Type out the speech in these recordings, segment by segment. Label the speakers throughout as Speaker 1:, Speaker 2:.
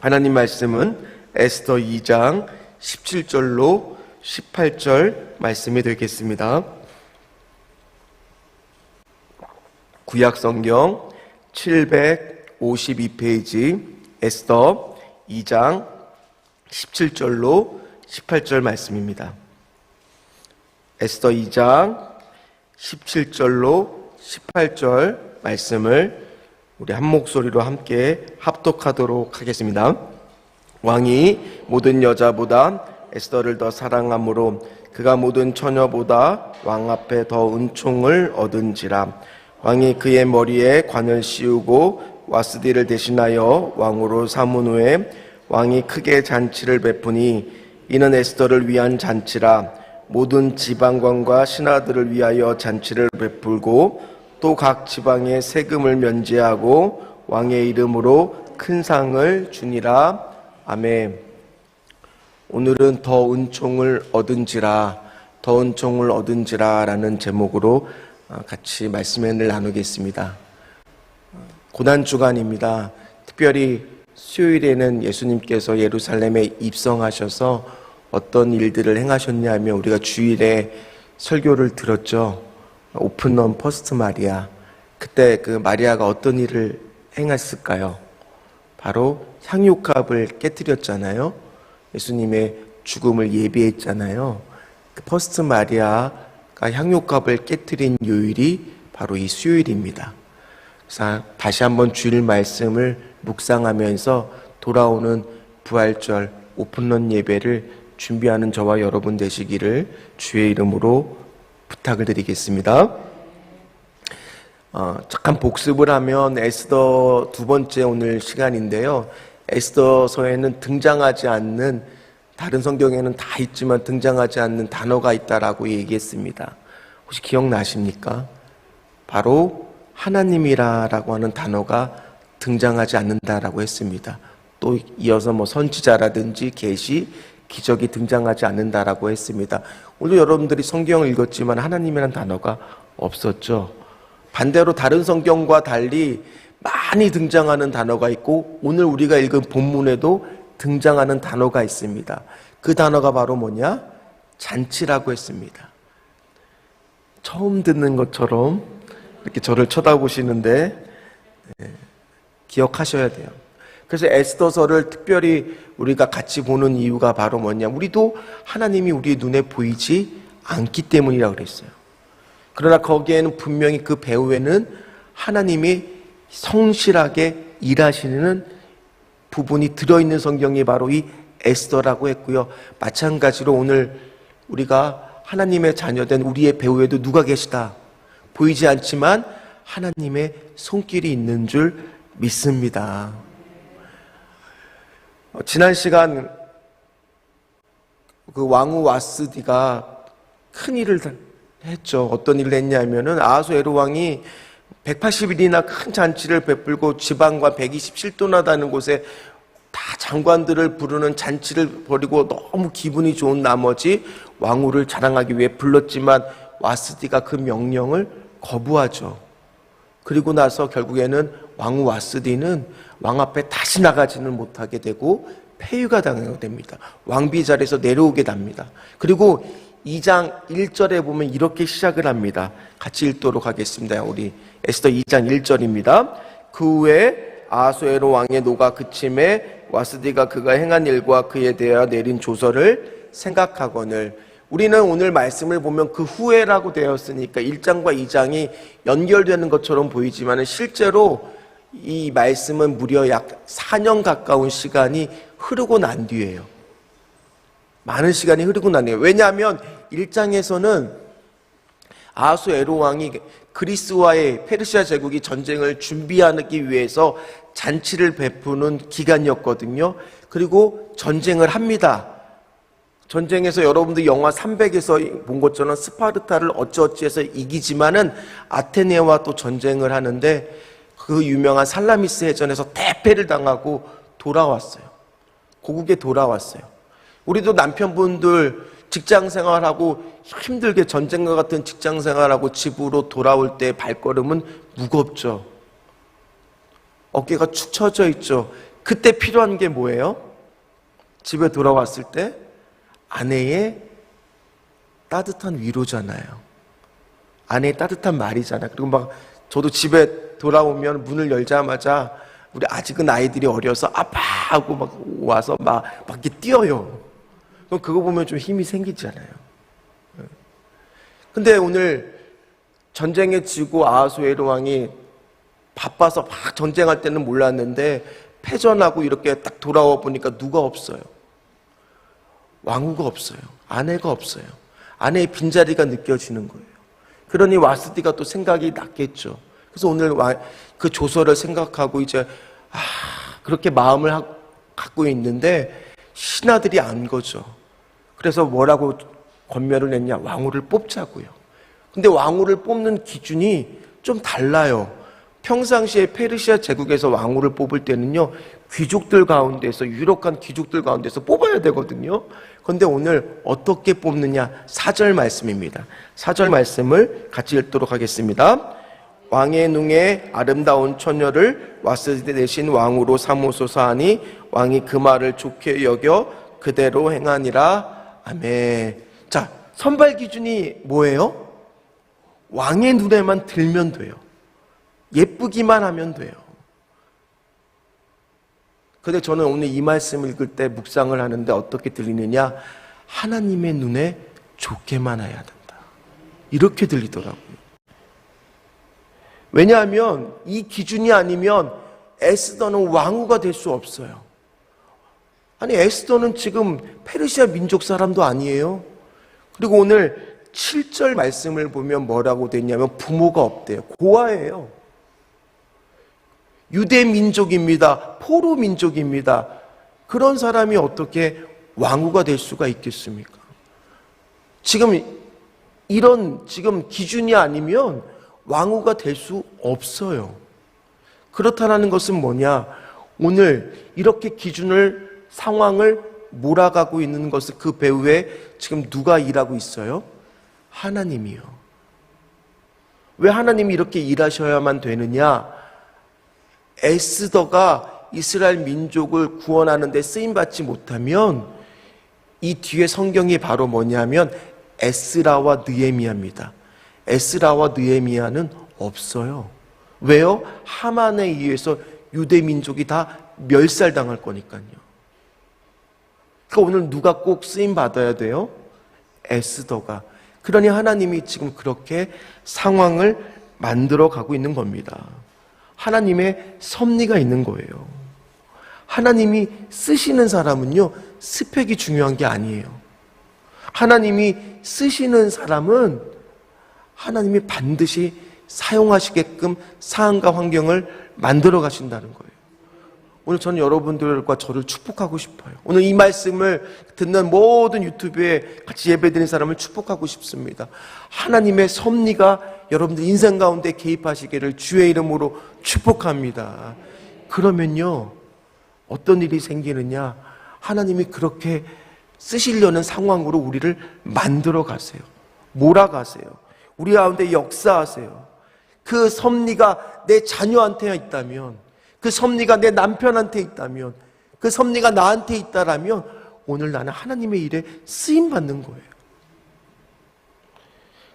Speaker 1: 하나님 말씀은 에스더 2장 17절로 18절 말씀이 되겠습니다. 구약성경 752페이지 에스더 2장 17절로 18절 말씀입니다. 에스더 2장 17절로 18절 말씀을 우리 한 목소리로 함께 합독하도록 하겠습니다. 왕이 모든 여자보다 에스더를 더 사랑함으로 그가 모든 처녀보다 왕 앞에 더 은총을 얻은지라. 왕이 그의 머리에 관을 씌우고 와스디를 대신하여 왕으로 삼은 후에 왕이 크게 잔치를 베푸니 이는 에스더를 위한 잔치라. 모든 지방관과 신하들을 위하여 잔치를 베풀고 또 각 지방의 세금을 면제하고 왕의 이름으로 큰 상을 주니라. 아멘. 오늘은 더 은총을 얻은지라, 더 은총을 얻은지라 라는 제목으로 같이 말씀을 나누겠습니다. 고난주간입니다. 특별히 수요일에는 예수님께서 예루살렘에 입성하셔서 어떤 일들을 행하셨냐면 우리가 주일에 설교를 들었죠. 오픈런 퍼스트 마리아. 그때 그 마리아가 어떤 일을 행했을까요? 바로 향유값을 깨뜨렸잖아요. 예수님의 죽음을 예비했잖아요. 그 퍼스트 마리아가 향유값을 깨뜨린 요일이 바로 이 수요일입니다. 그래서 다시 한번 주일 말씀을 묵상하면서 돌아오는 부활절 오픈런 예배를 준비하는 저와 여러분 되시기를 주의 이름으로 부탁을 드리겠습니다. 잠깐 복습을 하면 에스더 두 번째 오늘 시간인데요. 에스더서에는 등장하지 않는, 다른 성경에는 다 있지만 등장하지 않는 단어가 있다라고 얘기했습니다. 혹시 기억나십니까? 바로 하나님이라고 하는 단어가 등장하지 않는다라고 했습니다. 또 이어서 선지자라든지 계시, 기적이 등장하지 않는다라고 했습니다. 오늘 여러분들이 성경을 읽었지만 하나님이라는 단어가 없었죠. 반대로 다른 성경과 달리 많이 등장하는 단어가 있고 오늘 우리가 읽은 본문에도 등장하는 단어가 있습니다. 그 단어가 바로 뭐냐? 잔치라고 했습니다. 처음 듣는 것처럼 이렇게 저를 쳐다보시는데 기억하셔야 돼요. 그래서 에스더서를 특별히 우리가 같이 보는 이유가 바로 뭐냐? 우리도 하나님이 우리 눈에 보이지 않기 때문이라고 그랬어요. 그러나 거기에는 분명히 그 배후에는 하나님이 성실하게 일하시는 부분이 들어있는 성경이 바로 이 에스더라고 했고요. 마찬가지로 오늘 우리가 하나님의 자녀된 우리의 배후에도 누가 계시다? 보이지 않지만 하나님의 손길이 있는 줄 믿습니다. 지난 시간 그 왕후 와스디가 큰 일을 했죠. 어떤 일을 했냐면은 아하수에로 왕이 180일이나 큰 잔치를 베풀고 지방과 127도나 다는 곳에 다 장관들을 부르는 잔치를 벌이고 너무 기분이 좋은 나머지 왕후를 자랑하기 위해 불렀지만 와스디가 그 명령을 거부하죠. 그리고 나서 결국에는 왕후 와스디는 왕 앞에 다시 나가지는 못하게 되고 폐위가 당하게 됩니다. 왕비 자리에서 내려오게 됩니다. 그리고 2장 1절에 보면 이렇게 시작을 합니다. 같이 읽도록 하겠습니다. 우리 에스더 2장 1절입니다. 그 후에 아하수에로 왕의 노가 그침에 와스디가 그가 행한 일과 그에 대하여 내린 조서를 생각하거늘. 우리는 오늘 말씀을 보면 그 후에라고 되었으니까 1장과 2장이 연결되는 것처럼 보이지만 실제로 이 말씀은 무려 약 4년 가까운 시간이 흐르고 난 뒤에요. 많은 시간이 흐르고 난 뒤에요. 왜냐하면 1장에서는 아하수에로 왕이 그리스와의 페르시아 제국이 전쟁을 준비하기 위해서 잔치를 베푸는 기간이었거든요. 그리고 전쟁을 합니다. 전쟁에서 여러분들 영화 300에서 본 것처럼 스파르타를 어찌어찌해서 이기지만은 아테네와 또 전쟁을 하는데 그 유명한 살라미스 해전에서 대패를 당하고 돌아왔어요. 고국에 돌아왔어요. 우리도 남편분들 직장 생활하고 힘들게 전쟁과 같은 직장 생활하고 집으로 돌아올 때 발걸음은 무겁죠. 어깨가 축 처져 있죠. 그때 필요한 게 뭐예요? 집에 돌아왔을 때 아내의 따뜻한 위로잖아요. 아내의 따뜻한 말이잖아요. 그리고 막 저도 집에 돌아오면 문을 열자마자 우리 아직은 아이들이 어려서 아빠 하고 막 와서 막 이렇게 뛰어요. 그럼 그거 보면 좀 힘이 생기잖아요. 근데 오늘 전쟁에 지고 아하수에로 왕이 바빠서 막 전쟁할 때는 몰랐는데 패전하고 이렇게 딱 돌아와 보니까 누가 없어요. 왕후가 없어요. 아내가 없어요. 아내의 빈자리가 느껴지는 거예요. 그러니 와스디가 또 생각이 났겠죠. 그래서 오늘 그 조서를 생각하고 이제 그렇게 마음을 갖고 있는데 신하들이 안 거죠. 그래서 뭐라고 권면을 했냐? 왕후를 뽑자고요. 근데 왕후를 뽑는 기준이 좀 달라요. 평상시에 페르시아 제국에서 왕후를 뽑을 때는요, 귀족들 가운데서, 유력한 귀족들 가운데서 뽑아야 되거든요. 그런데 오늘 어떻게 뽑느냐? 4절 말씀입니다. 4절 말씀을 같이 읽도록 하겠습니다. 왕의 눈에 아름다운 처녀를 와스디 대신 왕으로 삼으소서 하니 왕이 그 말을 좋게 여겨 그대로 행하니라. 아멘. 자, 선발 기준이 뭐예요? 왕의 눈에만 들면 돼요. 예쁘기만 하면 돼요. 근데 저는 오늘 이 말씀 읽을 때 묵상을 하는데 어떻게 들리느냐? 하나님의 눈에 좋게만 해야 된다. 이렇게 들리더라고요. 왜냐하면 이 기준이 아니면 에스더는 왕후가 될 수 없어요. 아니, 에스더는 지금 페르시아 민족 사람도 아니에요. 그리고 오늘 7절 말씀을 보면 뭐라고 됐냐면 부모가 없대요. 고아예요. 유대 민족입니다. 포로 민족입니다. 그런 사람이 어떻게 왕후가 될 수가 있겠습니까? 지금 기준이 아니면 왕후가 될 수 없어요. 그렇다는 것은 뭐냐? 오늘 이렇게 상황을 몰아가고 있는 것은 그 배후에 지금 누가 일하고 있어요? 하나님이요. 왜 하나님이 이렇게 일하셔야만 되느냐? 에스더가 이스라엘 민족을 구원하는 데 쓰임받지 못하면 이 뒤에 성경이 바로 뭐냐면 에스라와 느헤미야입니다. 에스라와 느헤미야는 없어요. 왜요? 하만에 의해서 유대 민족이 다 멸살당할 거니까요. 그러니까 오늘 누가 꼭 쓰임 받아야 돼요? 에스더가. 그러니 하나님이 지금 그렇게 상황을 만들어 가고 있는 겁니다. 하나님의 섭리가 있는 거예요. 하나님이 쓰시는 사람은요, 스펙이 중요한 게 아니에요. 하나님이 쓰시는 사람은 하나님이 반드시 사용하시게끔 상황과 환경을 만들어 가신다는 거예요. 오늘 저는 여러분들과 저를 축복하고 싶어요. 오늘 이 말씀을 듣는 모든 유튜브에 같이 예배드리는 사람을 축복하고 싶습니다. 하나님의 섭리가 여러분들 인생 가운데 개입하시기를 주의 이름으로 축복합니다. 그러면요, 어떤 일이 생기느냐? 하나님이 그렇게 쓰시려는 상황으로 우리를 만들어 가세요. 몰아가세요. 우리 가운데 역사하세요. 그 섭리가 내 자녀한테 있다면, 그 섭리가 내 남편한테 있다면, 그 섭리가 나한테 있다라면 오늘 나는 하나님의 일에 쓰임받는 거예요.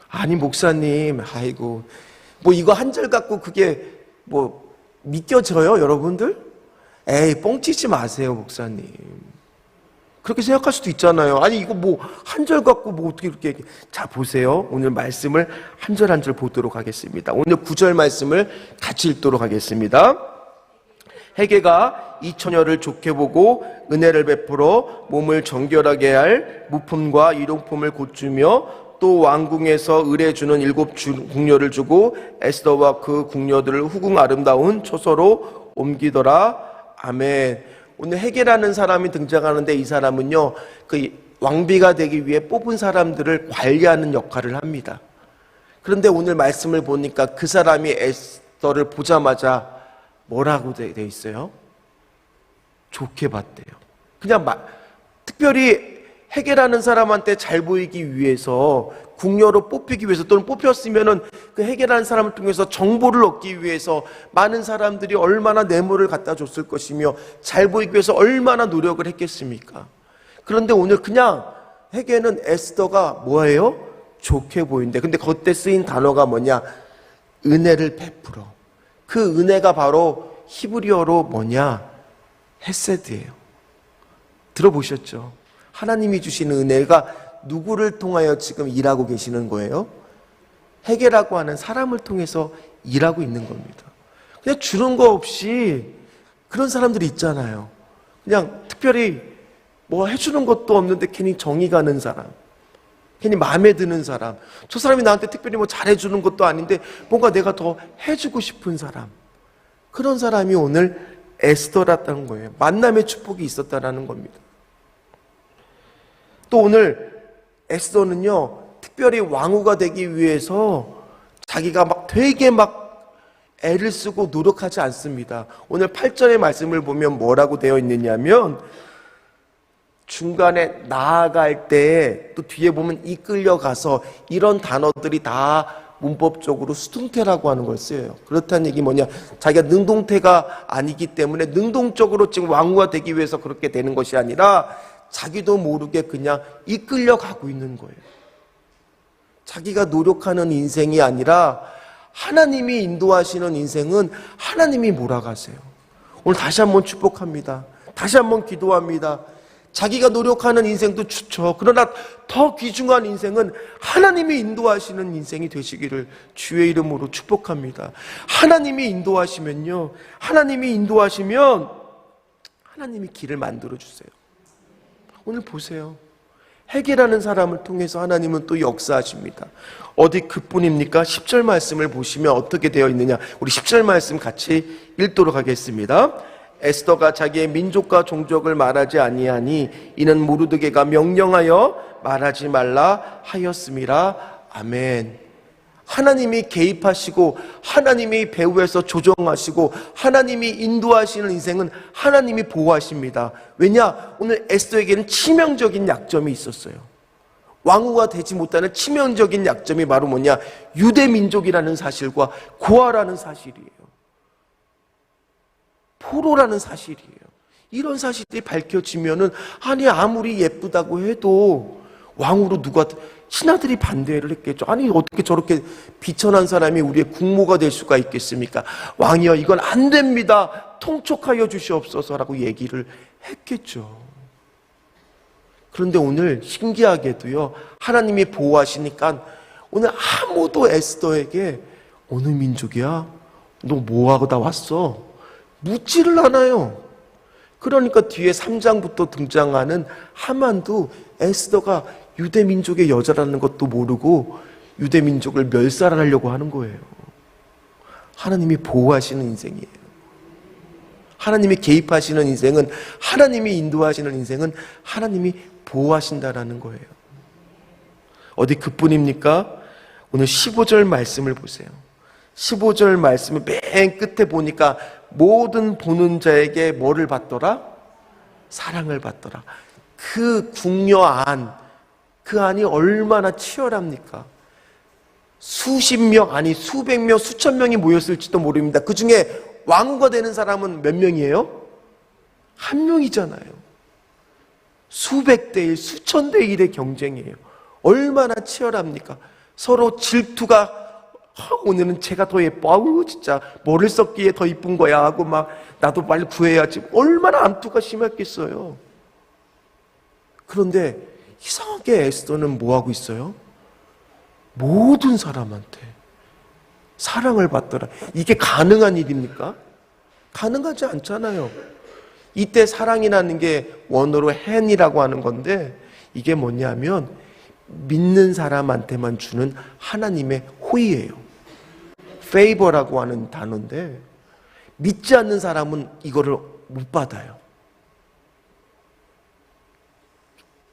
Speaker 1: 아니 목사님, 아이고 뭐 이거 한 절 갖고 그게 뭐 믿겨져요 여러분들? 에이, 뻥치지 마세요 목사님. 그렇게 생각할 수도 있잖아요. 아니 이거 뭐 한 절 갖고 뭐 어떻게 그렇게 얘기해. 자 보세요. 오늘 말씀을 한 절 한 절 보도록 하겠습니다. 오늘 9절 말씀을 같이 읽도록 하겠습니다. 헤게가 이 처녀를 좋게 보고 은혜를 베풀어 몸을 정결하게 할 무품과 일용품을 고주며 또 왕궁에서 의뢰주는 7 궁녀를 주고 에스더와 그 궁녀들을 후궁 아름다운 초서로 옮기더라. 아멘. 오늘 헤게라는 사람이 등장하는데 이 사람은요, 그 왕비가 되기 위해 뽑은 사람들을 관리하는 역할을 합니다. 그런데 오늘 말씀을 보니까 그 사람이 에스더를 보자마자 뭐라고 돼 있어요? 좋게 봤대요. 그냥 특별히 헤게라는 사람한테 잘 보이기 위해서, 궁녀로 뽑히기 위해서, 또는 뽑혔으면은 그 헤게라는 사람을 통해서 정보를 얻기 위해서 많은 사람들이 얼마나 뇌물을 갖다 줬을 것이며 잘 보이기 위해서 얼마나 노력을 했겠습니까? 그런데 오늘 그냥 헤게는 에스더가 뭐예요? 좋게 보인대. 근데 그때 쓰인 단어가 뭐냐? 은혜를 베풀어. 그 은혜가 바로 히브리어로 뭐냐? 헤세드예요. 들어보셨죠? 하나님이 주시는 은혜가 누구를 통하여 지금 일하고 계시는 거예요? 헤게라고 하는 사람을 통해서 일하고 있는 겁니다. 그냥 주는 거 없이 그런 사람들이 있잖아요. 그냥 특별히 뭐 해주는 것도 없는데 괜히 정이 가는 사람, 괜히 마음에 드는 사람, 저 사람이 나한테 특별히 뭐 잘해주는 것도 아닌데 뭔가 내가 더 해주고 싶은 사람, 그런 사람이 오늘 에스더라는 거예요. 만남의 축복이 있었다라는 겁니다. 또 오늘 에스더는요, 특별히 왕후가 되기 위해서 자기가 되게 애를 쓰고 노력하지 않습니다. 오늘 8절의 말씀을 보면 뭐라고 되어 있느냐면, 중간에 나아갈 때 또 뒤에 보면 이끌려가서, 이런 단어들이 다 문법적으로 수동태라고 하는 걸 써요. 그렇다는 얘기 뭐냐? 자기가 능동태가 아니기 때문에 능동적으로 지금 왕후가 되기 위해서 그렇게 되는 것이 아니라 자기도 모르게 그냥 이끌려가고 있는 거예요. 자기가 노력하는 인생이 아니라 하나님이 인도하시는 인생은 하나님이 몰아가세요. 오늘 다시 한번 축복합니다. 다시 한번 기도합니다. 자기가 노력하는 인생도 좋죠. 그러나 더 귀중한 인생은 하나님이 인도하시는 인생이 되시기를 주의 이름으로 축복합니다. 하나님이 인도하시면 하나님이 길을 만들어 주세요. 오늘 보세요. 헤게라는 사람을 통해서 하나님은 또 역사하십니다. 어디 그뿐입니까? 10절 말씀을 보시면 어떻게 되어 있느냐, 우리 10절 말씀 같이 읽도록 하겠습니다. 에스더가 자기의 민족과 종족을 말하지 아니하니 이는 모르드게가 명령하여 말하지 말라 하였음이라. 아멘. 하나님이 개입하시고 하나님이 배후에서 조정하시고 하나님이 인도하시는 인생은 하나님이 보호하십니다. 왜냐? 오늘 에스더에게는 치명적인 약점이 있었어요. 왕후가 되지 못하는 치명적인 약점이 바로 뭐냐? 유대 민족이라는 사실과 고아라는 사실이에요. 포로라는 사실이에요. 이런 사실이 밝혀지면은, 아니 아무리 예쁘다고 해도 왕후로 누가, 신하들이 반대를 했겠죠. 아니 어떻게 저렇게 비천한 사람이 우리의 국모가 될 수가 있겠습니까? 왕이여, 이건 안 됩니다. 통촉하여 주시옵소서라고 얘기를 했겠죠. 그런데 오늘 신기하게도요, 하나님이 보호하시니까 오늘 아무도 에스더에게 어느 민족이야? 너 뭐하고 다 왔어? 묻지를 않아요. 그러니까 뒤에 3장부터 등장하는 하만도 에스더가 유대민족의 여자라는 것도 모르고 유대민족을 멸살하려고 하는 거예요. 하나님이 보호하시는 인생이에요. 하나님이 개입하시는 인생은, 하나님이 인도하시는 인생은 하나님이 보호하신다라는 거예요. 어디 그뿐입니까? 오늘 15절 말씀을 보세요. 15절 말씀을 맨 끝에 보니까 모든 보는 자에게 뭐를 받더라? 사랑을 받더라. 그 궁녀 안, 그 안이 얼마나 치열합니까? 수십 명, 아니 수백 명, 수천 명이 모였을지도 모릅니다. 그 중에 왕후가 되는 사람은 몇 명이에요? 한 명이잖아요. 수백 대 1, 수천 대 1의 경쟁이에요. 얼마나 치열합니까? 서로 질투가, 오늘은 제가 더 예뻐, 아우 진짜 뭐를 썼기에 더 이쁜 거야 하고 막 나도 빨리 구해야지. 얼마나 암투가 심했겠어요. 그런데 이상하게 에스더는 뭐하고 있어요? 모든 사람한테 사랑을 받더라. 이게 가능한 일입니까? 가능하지 않잖아요. 이때 사랑이라는 게 원어로 헨이라고 하는 건데, 이게 뭐냐면 믿는 사람한테만 주는 하나님의 호의예요. favor라고 하는 단어인데, 믿지 않는 사람은 이거를 못 받아요.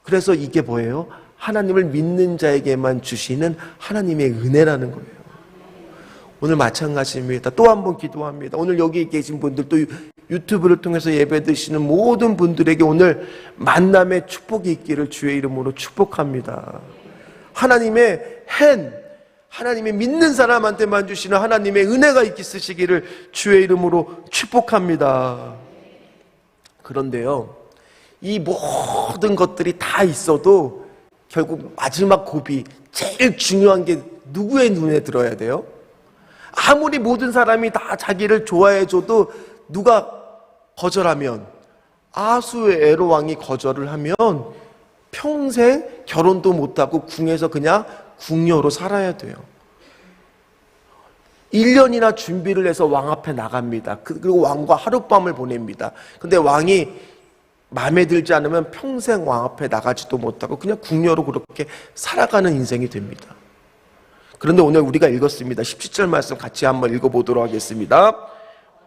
Speaker 1: 그래서 이게 뭐예요? 하나님을 믿는 자에게만 주시는 하나님의 은혜라는 거예요. 오늘 마찬가지입니다. 또 한 번 기도합니다. 오늘 여기 계신 분들도 유튜브를 통해서 예배 드시는 모든 분들에게 오늘 만남의 축복이 있기를 주의 이름으로 축복합니다. 하나님의 하나님의 믿는 사람한테만 주시는 하나님의 은혜가 있으시기를 주의 이름으로 축복합니다. 그런데요, 이 모든 것들이 다 있어도 결국 마지막 고비, 제일 중요한 게 누구의 눈에 들어야 돼요? 아무리 모든 사람이 다 자기를 좋아해줘도 누가 거절하면, 아수의 에로왕이 거절을 하면 평생 결혼도 못하고 궁에서 그냥 궁녀로 살아야 돼요. 1년이나 준비를 해서 왕 앞에 나갑니다. 그리고 왕과 하룻밤을 보냅니다. 근데 왕이 마음에 들지 않으면 평생 왕 앞에 나가지도 못하고 그냥 궁녀로 그렇게 살아가는 인생이 됩니다. 그런데 오늘 우리가 읽었습니다. 17절 말씀 같이 한번 읽어보도록 하겠습니다.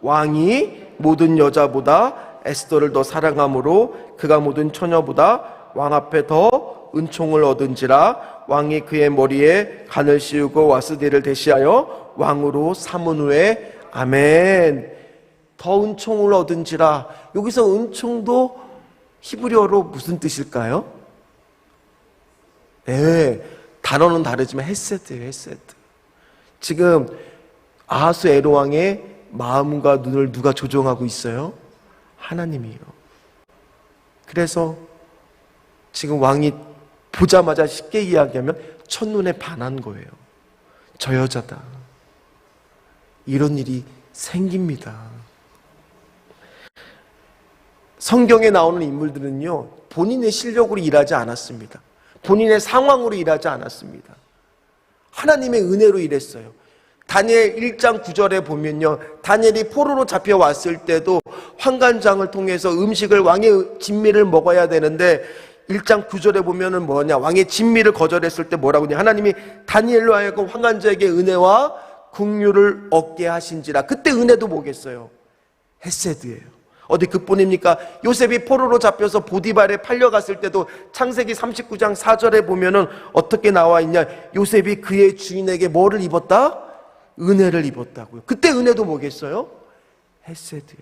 Speaker 1: 왕이 모든 여자보다 에스더를 더 사랑함으로 그가 모든 처녀보다 왕 앞에 더 은총을 얻은지라. 왕이 그의 머리에 간을 씌우고 와스디를 대시하여 왕으로 삼은 후에 아멘. 더 은총을 얻은지라. 여기서 은총도 히브리어로 무슨 뜻일까요? 네, 단어는 다르지만 헤세드예요. 헤세드. 지금 아하스 에로왕의 마음과 눈을 누가 조종하고 있어요? 하나님이요. 그래서 지금 왕이 보자마자 쉽게 이야기하면 첫눈에 반한 거예요. 저 여자다. 이런 일이 생깁니다. 성경에 나오는 인물들은요, 본인의 실력으로 일하지 않았습니다. 본인의 상황으로 일하지 않았습니다. 하나님의 은혜로 일했어요. 다니엘 1장 9절에 보면요, 다니엘이 포로로 잡혀왔을 때도 환관장을 통해서 음식을, 왕의 진미를 먹어야 되는데 1장 9절에 보면은 뭐냐, 왕의 진미를 거절했을 때 뭐라고 하냐, 하나님이 다니엘로 하여금 환관자에게 은혜와 긍휼을 얻게 하신지라. 그때 은혜도 뭐겠어요? 헤세드예요. 어디 그뿐입니까? 요셉이 포로로 잡혀서 보디발에 팔려갔을 때도 창세기 39장 4절에 보면은 어떻게 나와 있냐, 요셉이 그의 주인에게 뭐를 입었다? 은혜를 입었다고요. 그때 은혜도 뭐겠어요? 헤세드예요.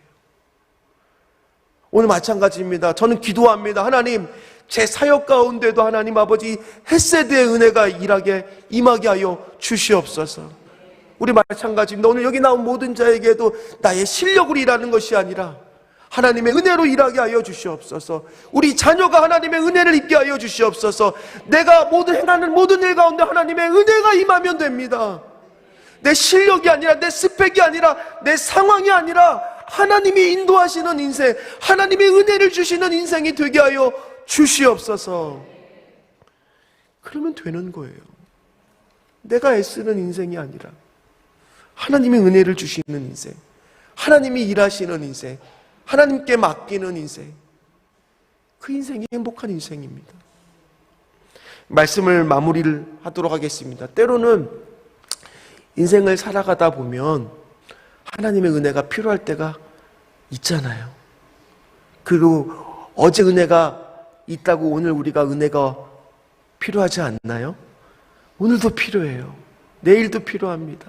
Speaker 1: 오늘 마찬가지입니다. 저는 기도합니다. 하나님, 제 사역 가운데도 하나님 아버지 헤세드의 은혜가 임하게 하여 주시옵소서. 우리 마찬가지입니다. 오늘 여기 나온 모든 자에게도 나의 실력으로 일하는 것이 아니라 하나님의 은혜로 일하게 하여 주시옵소서. 우리 자녀가 하나님의 은혜를 입게 하여 주시옵소서. 내가 행하는 모든 일 가운데 하나님의 은혜가 임하면 됩니다. 내 실력이 아니라, 내 스펙이 아니라, 내 상황이 아니라 하나님이 인도하시는 인생, 하나님의 은혜를 주시는 인생이 되게 하여 주시옵소서. 그러면 되는 거예요. 내가 애쓰는 인생이 아니라 하나님의 은혜를 주시는 인생, 하나님이 일하시는 인생, 하나님께 맡기는 인생, 그 인생이 행복한 인생입니다. 말씀을 마무리를 하도록 하겠습니다. 때로는 인생을 살아가다 보면 하나님의 은혜가 필요할 때가 있잖아요. 그리고 어제 은혜가 있다고 오늘 우리가 은혜가 필요하지 않나요? 오늘도 필요해요. 내일도 필요합니다.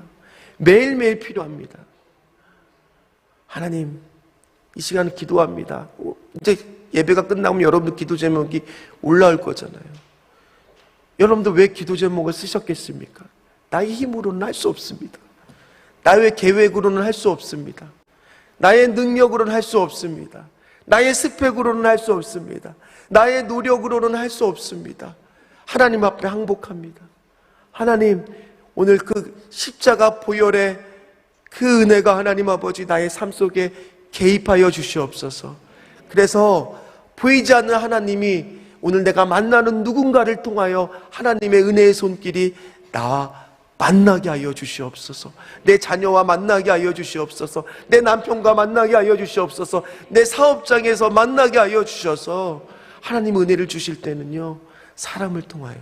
Speaker 1: 매일매일 필요합니다. 하나님, 이 시간 기도합니다. 이제 예배가 끝나면 여러분들 기도 제목이 올라올 거잖아요. 여러분들 왜 기도 제목을 쓰셨겠습니까? 나의 힘으로는 할 수 없습니다. 나의 계획으로는 할 수 없습니다. 나의 능력으로는 할 수 없습니다. 나의 스펙으로는 할 수 없습니다. 나의 노력으로는 할 수 없습니다. 하나님 앞에 항복합니다. 하나님, 오늘 그 십자가 보혈의 그 은혜가 하나님 아버지 나의 삶 속에 개입하여 주시옵소서. 그래서 보이지 않는 하나님이 오늘 내가 만나는 누군가를 통하여 하나님의 은혜의 손길이 나와 만나게 하여 주시옵소서. 내 자녀와 만나게 하여 주시옵소서. 내 남편과 만나게 하여 주시옵소서. 내 사업장에서 만나게 하여 주셔서 하나님 은혜를 주실 때는요, 사람을 통하여,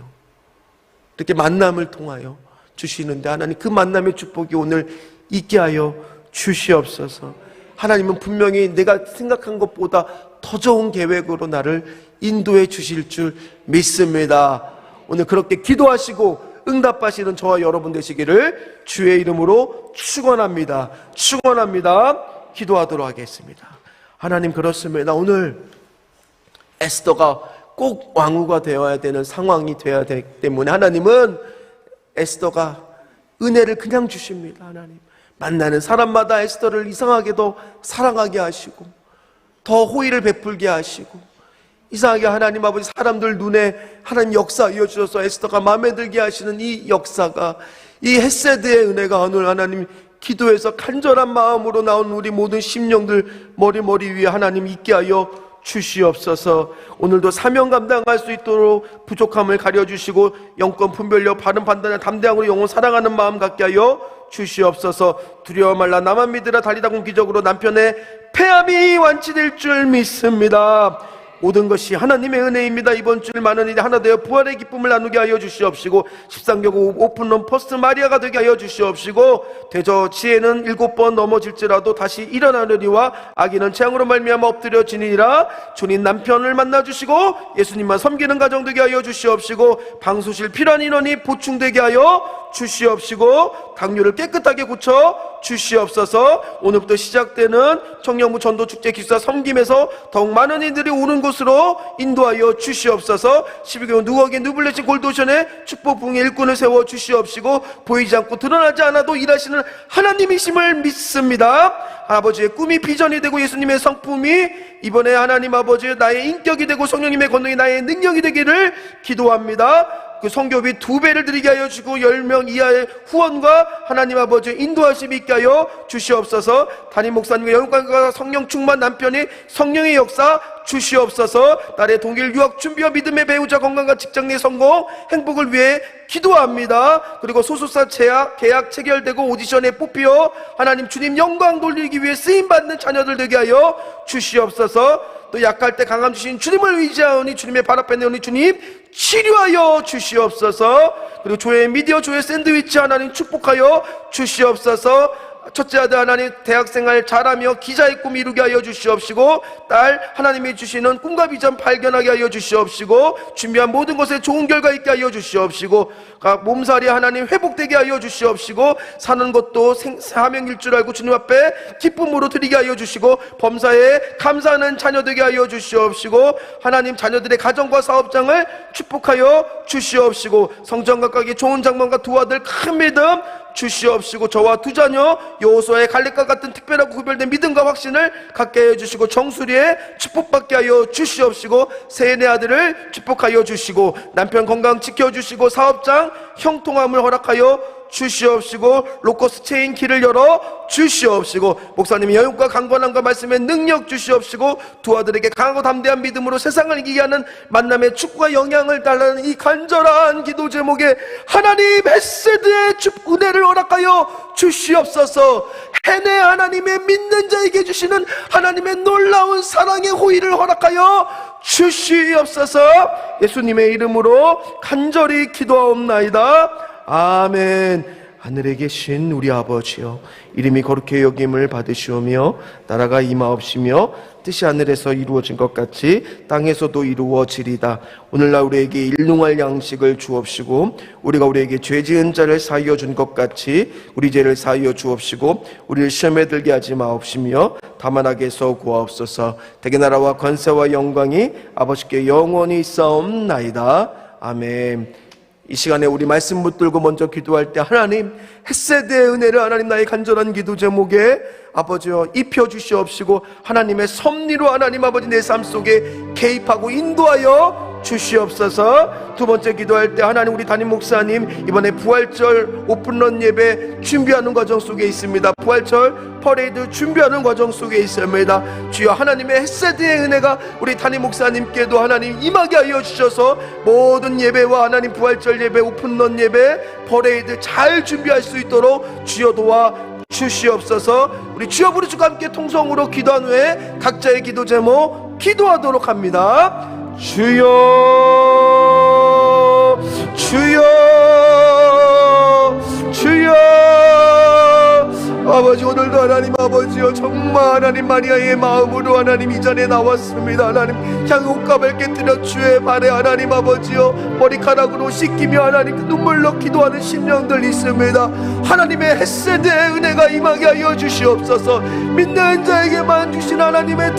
Speaker 1: 이렇게 만남을 통하여 주시는데 하나님 그 만남의 축복이 오늘 있게 하여 주시옵소서. 하나님은 분명히 내가 생각한 것보다 더 좋은 계획으로 나를 인도해 주실 줄 믿습니다. 오늘 그렇게 기도하시고 응답하시는 저와 여러분 되시기를 주의 이름으로 축원합니다. 축원합니다. 기도하도록 하겠습니다. 하나님, 그렇습니다. 오늘 에스더가 꼭 왕후가 되어야 되는 상황이 되어야 되기 때문에 하나님은 에스더가 은혜를 그냥 주십니다. 하나님, 만나는 사람마다 에스더를 이상하게도 사랑하게 하시고 더 호의를 베풀게 하시고, 이상하게 하나님 아버지 사람들 눈에 하나님 역사 이어주셔서 에스더가 마음에 들게 하시는 이 역사가, 이 헤세드의 은혜가 오늘 하나님 기도에서 간절한 마음으로 나온 우리 모든 심령들 머리 위에 하나님 있게 하여 주시옵소서. 오늘도 사명 감당할 수 있도록 부족함을 가려주시고 영권 분별력 바른 판단에 담대함으로 영혼 사랑하는 마음 갖게 하여 주시옵소서. 두려워 말라 나만 믿으라 달리다 공기적으로 남편의 폐암이 완치될 줄 믿습니다. 모든 것이 하나님의 은혜입니다. 이번 주일 많은 일이 하나 되어 부활의 기쁨을 나누게 하여 주시옵시고, 13개국 오픈런 퍼스트 마리아가 되게 하여 주시옵시고, 대저 지혜는 7번 넘어질지라도 다시 일어나려니와 아기는 재앙으로 말미암아 엎드려지니라. 주님 남편을 만나주시고 예수님만 섬기는 가정 되게 하여 주시옵시고, 방수실 필요한 인원이 보충되게 하여 주시옵시고, 당뇨를 깨끗하게 고쳐 주시옵소서. 오늘부터 시작되는 청년부 전도축제 기수사 섬김에서 더욱 많은 이들이 오는 곳으로 인도하여 주시옵소서. 12개월 누구에게 누블레신 골드오션의 축복 부흥의 일꾼을 세워 주시옵시고, 보이지 않고 드러나지 않아도 일하시는 하나님이심을 믿습니다. 아버지의 꿈이 비전이 되고 예수님의 성품이 이번에 하나님 아버지의 나의 인격이 되고 성령님의 권능이 나의 능력이 되기를 기도합니다. 그 성교비 2배를 드리게 하여 주시고 10명 이하의 후원과 하나님 아버지의 인도하심이 있게 하여 주시옵소서. 담임 목사님과 영광과 성령 충만 남편이 성령의 역사 주시옵소서. 딸의 동일 유학 준비와 믿음의 배우자 건강과 직장 내 성공 행복을 위해 기도합니다. 그리고 소속사 계약 체결되고 오디션에 뽑히어 하나님 주님 영광 돌리기 위해 쓰임받는 자녀들 되게 하여 주시옵소서. 또 약할 때 강함 주신 주님을 의지하오니 주님의 발 앞에 내오니 주님 치료하여 주시옵소서. 그리고 조의 미디어 조의 샌드위치 하나님 축복하여 주시옵소서. 첫째 아들 하나님 대학생활 잘하며 기자의 꿈 이루게 하여 주시옵시고, 딸 하나님이 주시는 꿈과 비전 발견하게 하여 주시옵시고, 준비한 모든 것에 좋은 결과 있게 하여 주시옵시고, 몸살이 하나님 회복되게 하여 주시옵시고, 사는 것도 사명일 줄 알고 주님 앞에 기쁨으로 드리게 하여 주시고, 범사에 감사하는 자녀 되게 하여 주시옵시고, 하나님 자녀들의 가정과 사업장을 축복하여 주시옵시고, 성전 각각의 좋은 장만과 두 아들 큰 믿음 주시옵시고, 저와 2 자녀 여호수아의 갈렙과 같은 특별하고 구별된 믿음과 확신을 갖게 해주시고, 정수리에 축복받게 하여 주시옵시고, 세네 아들을 축복하여 주시고, 남편 건강 지켜주시고, 사업장 형통함을 허락하여 주시옵시고, 로커스 체인 길을 열어 주시옵시고, 목사님의 여육과 강건함과 말씀의 능력 주시옵시고, 2 아들에게 강하고 담대한 믿음으로 세상을 이기게 하는 만남의 축구와 영향을 달라는 이 간절한 기도 제목에 하나님 헤세드의 은혜를 허락하여 주시옵소서. 해내 하나님의 믿는 자에게 주시는 하나님의 놀라운 사랑의 호의를 허락하여 주시옵소서. 예수님의 이름으로 간절히 기도하옵나이다. 아멘. 하늘에 계신 우리 아버지여, 이름이 거룩히 여김을 받으시오며 나라가 임하옵시며 뜻이 하늘에서 이루어진 것 같이 땅에서도 이루어지리다. 오늘날 우리에게 일용할 양식을 주옵시고, 우리가 우리에게 죄 지은 자를 사하여 준 것 같이 우리 죄를 사하여 주옵시고, 우리를 시험에 들게 하지 마옵시며 다만 악에서 구하옵소서. 대개 나라와 권세와 영광이 아버지께 영원히 있사옵나이다. 아멘. 이 시간에 우리 말씀 붙들고 먼저 기도할 때 하나님 헤세드의 은혜를 하나님 나의 간절한 기도 제목에 아버지여 입혀주시옵시고, 하나님의 섭리로 하나님 아버지 내 삶 속에 개입하고 인도하여 주시옵소서. 2번째 기도할 때 하나님 우리 담임 목사님 이번에 부활절 오픈런 예배 준비하는 과정 속에 있습니다. 부활절 퍼레이드 준비하는 과정 속에 있습니다. 주여 하나님의 헤세드의 은혜가 우리 담임 목사님께도 하나님 임하게 하여 주셔서 모든 예배와 하나님 부활절 예배 오픈런 예배 퍼레이드 잘 준비할 수 있도록 주여 도와 주시옵소서. 우리 주여 부르시고 함께 통성으로 기도한 후에 각자의 기도 제목 기도하도록 합니다. 주여 주여 주여. 아버지, 오늘도 하나님 아버지요, 정말 하나님 마리아의 마음으로 하나님 이 자리에 나왔습니다. 하나님 향옷값을 깨뜨려 주의 발에 하나님 아버지요, 머리카락으로 씻기며 하나님 그 눈물로 기도하는 심령들 있습니다. 하나님의 헷세대의 은혜가 임하게 하여 주시옵소서. 믿는 자에게만 주신 하나님의